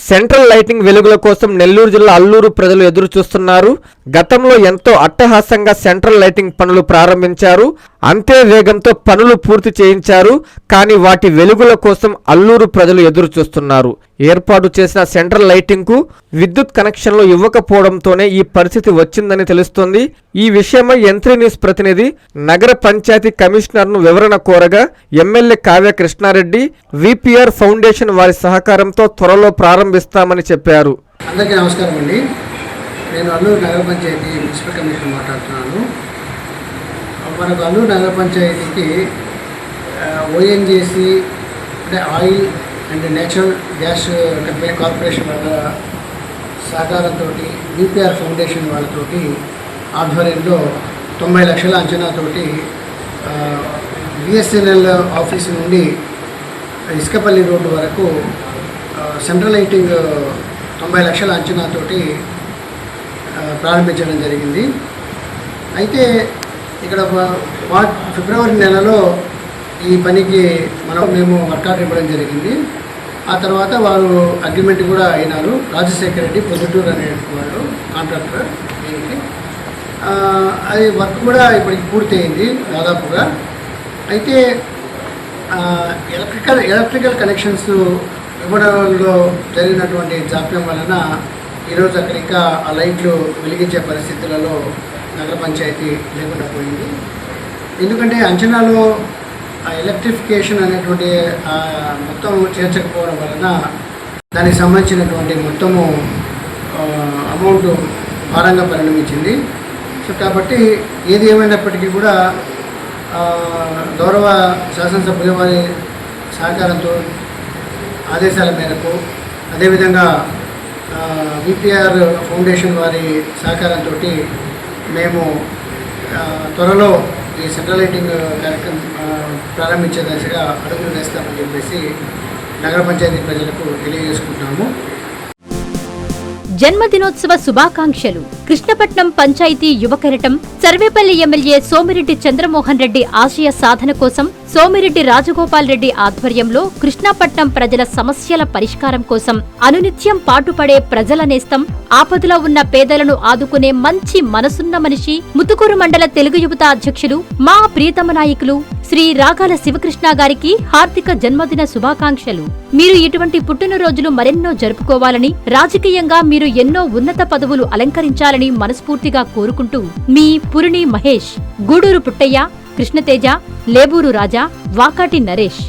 Central lighting వెలుగుల కోసం నెల్లూరు జిల్లా అల్లూరు ప్రజలు ఎదురు చూస్తున్నారు. గతంలో ఎంతో అట్టహాసంగా సెంట్రల్ లైటింగ్ పనులు ప్రారంభించారు. అంతే వేగంతో పనులు పూర్తి చేయించారు. కానీ వాటి వెలుగుల కోసం అల్లూరు ప్రజలు ఎదురు చూస్తున్నారు. ఏర్పాటు చేసిన సెంట్రల్ లైటింగ్ కు విద్యుత్ కనెక్షన్లు ఇవ్వకపోవడంతోనే ఈ పరిస్థితి వచ్చిందని తెలుస్తోంది. ఈ విషయమై యంత్రి న్యూస్ ప్రతినిధి నగర పంచాయతీ కమిషనర్ ను వివరణ కోరగా MLA Kavya Krishna Reddy VPR foundation వారి సహకారంతో త్వరలో ప్రారంభిస్తామని చెప్పారు. అందరికీ నమస్కారం అండి. నేను అల్లూరు నగర పంచాయతీ మున్సిపల్ కమిషనర్ మాట్లాడుతున్నాను. మనకు అల్లూరు నగర పంచాయతీకి ఓఎన్జీసీ అంటే oil and natural gas company corporation వాళ్ళ సహకారంతో విపిఆర్ ఫౌండేషన్ వాళ్ళతోటి ఆధ్వర్యంలో 90 లక్షల అంచనాతోటి బిఎస్ఎన్ఎల్ ఆఫీసు నుండి ఇసుకపల్లి రోడ్డు వరకు సెంట్రల్ లైటింగ్ 90 లక్షల అంచనాతోటి ప్రారంభించడం జరిగింది. అయితే ఇక్కడ ఫిబ్రవరి నెలలో ఈ పనికి మేము వర్క్ ఆర్డర్ ఇవ్వడం జరిగింది. ఆ తర్వాత వారు అగ్రిమెంట్ కూడా అయినారు. రాజశేఖర్ రెడ్డి పొద్దుటూరు అనే వాళ్ళు కాంట్రాక్టర్ దీనికి. అది వర్క్ కూడా ఇప్పటికి పూర్తయింది దాదాపుగా. అయితే ఎలక్ట్రికల్ కనెక్షన్స్ ఇవ్వడంలో జరిగినటువంటి జాప్యం వలన ఈరోజు అక్కడ ఇంకా ఆ లైట్లు వెలిగించే పరిస్థితులలో నగర పంచాయతీ లేకుండా పోయింది. ఎందుకంటే అంచనాలో ఎలక్ట్రిఫికేషన్ అనేటువంటి మొత్తం చేర్చకపోవడం వలన దానికి సంబంధించినటువంటి మొత్తము అమౌంట్ భారంగా పరిణమించింది. సో కాబట్టి ఏది ఏమైనప్పటికీ కూడా గౌరవ శాసనసభ్యుల వారి సహకారంతో ఆదేశాల మేరకు అదేవిధంగా విపిఆర్ ఫౌండేషన్ వారి సహకారంతో మేము త్వరలో ఈ సెంట్రల్ లైటింగ్ కార్యక్రమం ప్రారంభించే దశగా అడుగులు వేస్తామని చెప్పేసి నగర పంచాయతీ ప్రజలకు తెలియజేసుకుంటున్నాము. జన్మదినోత్సవ శుభాకాంక్షలు. కృష్ణపట్నం పంచాయతీ యువకెరటం సర్వేపల్లి ఎమ్మెల్యే సోమిరెడ్డి చంద్రమోహన్ రెడ్డి ఆశయ సాధన కోసం సోమిరెడ్డి రాజగోపాల్ రెడ్డి ఆధ్వర్యంలో కృష్ణపట్నం ప్రజల సమస్యల పరిష్కారం కోసం అనునిత్యం పాటుపడే ప్రజల నేస్తం, ఆపదలో ఉన్న పేదలను ఆదుకునే మంచి మనసున్న మనిషి, ముతుకూరు మండల తెలుగు యువత అధ్యక్షులు మా ప్రియతమ నాయకులు శ్రీ రాగాల శివకృష్ణ గారికి హార్దిక జన్మదిన శుభాకాంక్షలు. మీరు ఇటువంటి పుట్టినరోజులు మరెన్నో జరుపుకోవాలని, రాజకీయంగా మీరు ఎన్నో ఉన్నత పదవులు అలంకరించాలని మనస్ఫూర్తిగా కోరుకుంటూ మీ పురిణి మహేష్, గూడూరు పుట్టయ్య, కృష్ణతేజ, లేబూరు రాజా, వాకాటి నరేష్.